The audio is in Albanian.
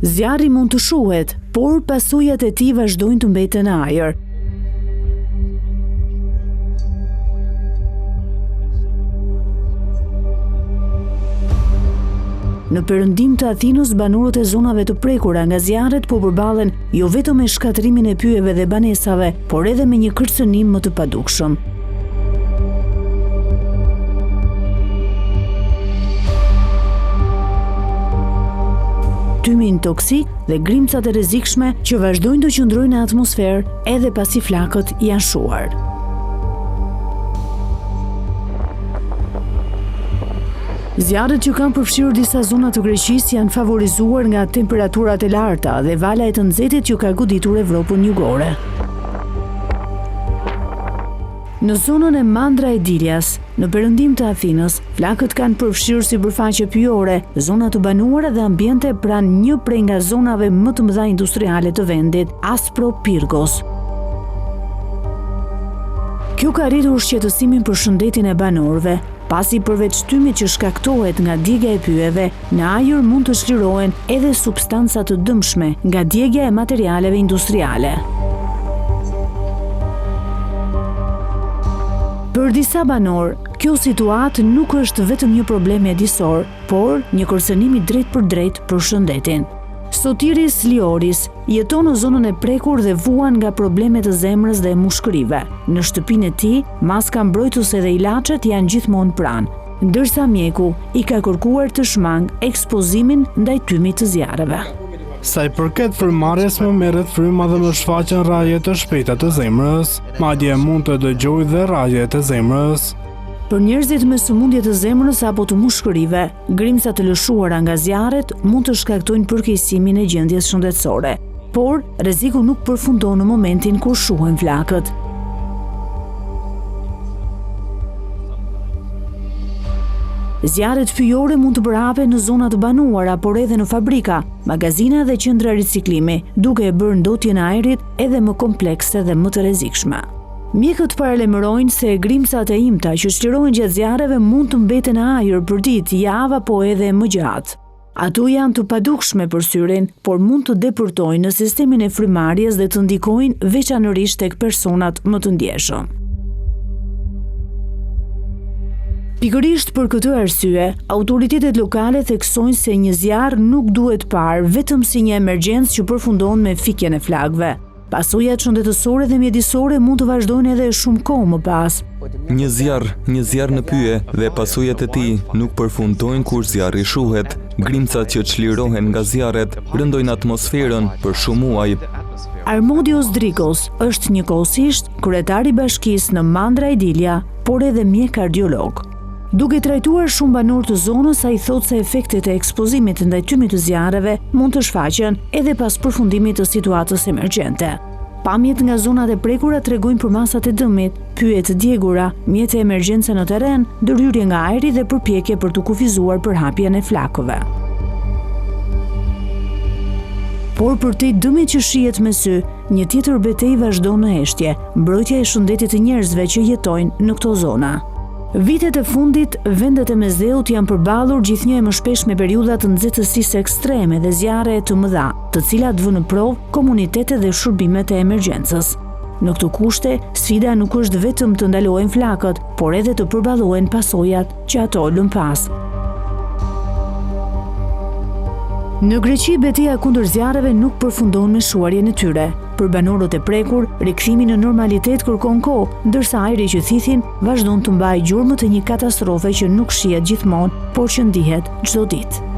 Zjarri mund të shuhet, por pasojat e tij vazhdojnë të mbeten në ajër. Në perëndim të Athinës, banorët e zonave të prekura nga zjarret po përballen jo vetëm me shkatrimin e pyjeve dhe banesave, por edhe me një kërcënim më të padukshëm. Tymin toksik dhe grimcat e rrezikshme që vazhdojnë të qëndrojnë në atmosferë edhe pasi flakët janë shuar. Zjarret që kanë përfshirë disa zona të Greqisë janë favorizuar nga temperaturat e larta dhe vala e të nxehtit që ka goditur Evropën jugore. Në zonën e Mandra e Dilias, në perëndim të Athinës, flakët kanë përfshirë sipërfaqe pyjore, zona të banuara dhe ambiente pranë një prej nga zonave më të mëdha industriale të vendit, Aspropyrgos. Kjo ka arritur shqetësimin për shëndetin e banorëve, pasi përveç tymit që shkaktohet nga djegja e pyjeve, në ajër mund të shlirohen edhe substanca të dëmshme nga djegja e materialeve industriale. Për disa banor, kjo situatë nuk është vetëm një problem mjedisor, por një kërcënim i drejt për shëndetin. Sotiris Lioris jeton në zonën e prekur dhe vuan nga problemet të zemrës dhe mushkërive. Në shtëpinë e tij, maska mbrojtëse dhe ilaçet janë gjithmonë pranë, ndërsa mjeku i ka kërkuar të shmang ekspozimin ndaj tymit të zjarreve. Sa i përket frymëmarrjes, më merret fryma dhe më shfaqen rrajë të shpejta të zemrës, madje mund të dëgjoj dhe rrajë të zemrës. Për njerëzit me sëmundje të zemrës apo të mushkërive, grimcat të lëshuara nga zjarret mund të shkaktojnë përkeqësimin e gjendjes shëndetësore, por rreziku nuk përfundon në momentin kur shuhen flakët. Zjarret pyjore mund të përhapen në zona të banuara, por edhe në fabrika, magazina dhe qendra riciklimi, duke e bërë ndotjen e ajrit edhe më komplekse dhe më të rrezikshme. Mjekët paralajmërojnë se grimcat e imta që shlirohen gjatë zjarreve mund të mbeten në ajër për ditë, javë apo edhe më gjatë. Ato janë të padukshme për syrin, por mund të depërtojnë në sistemin e frymarrjes dhe të ndikojnë veçanërisht tek personat më të ndjeshëm. Pikërisht për këtë arsye, autoritetet lokale theksojnë se një zjarr nuk duhet parë vetëm si një emergjencë që përfundon me fikjen e flakëve. Pasojat shëndetësore dhe mjedisore mund të vazhdojnë edhe shumë kohë më pas. Një zjarr në pyje dhe pasojat e tij nuk përfundojnë kur zjarri shuhet. Grimcat që çlirohen nga zjarret rëndojnë atmosferën për shumë muaj. Armodios Drigos është njëkohësisht kryetari i bashkisë në Mandra e Dilia, por edhe mjek kardiolog. Duke trajtuar shumë banor të zonës, ai thotë se efektet e ekspozimit ndaj tymit të zjarreve mund të shfaqen edhe pas përfundimit të situatës emergjente. Pamjet nga zonat e prekura tregojnë për masat e dëmit, pyje të djegura, mjete emergjence në terren, ndërhyrje nga ajri dhe përpjekje për të kufizuar përhapjen e flakëve. Por për te dëmit që shihet me sy, një tjetër betejë vazhdon në heshtje, mbrojtja e shëndetit të njerëzve që jetojnë në këto zona. Vitet e fundit, vendet e Mesdheut janë përballur gjithnjë e më shpesh me periudha të nxehtësisë ekstreme dhe zjarre të mëdha, të cilat vënë në provë komunitetet dhe shërbimet e emergjencës. Në këto kushte, sfida nuk është vetëm të ndalohen flakët, por edhe të përballohen pasojat që ato lën pas. Në Greqi, betejë kundër zjarreve nuk përfundon me shuarjen e tyre. Për banorët e prekur, rikthimi në normalitet kërkon kohë, ndërsa ajri që thithin vazhdon të mbajë gjurmët e një katastrofe që nuk shihet gjithmonë, por që ndihet çdo ditë.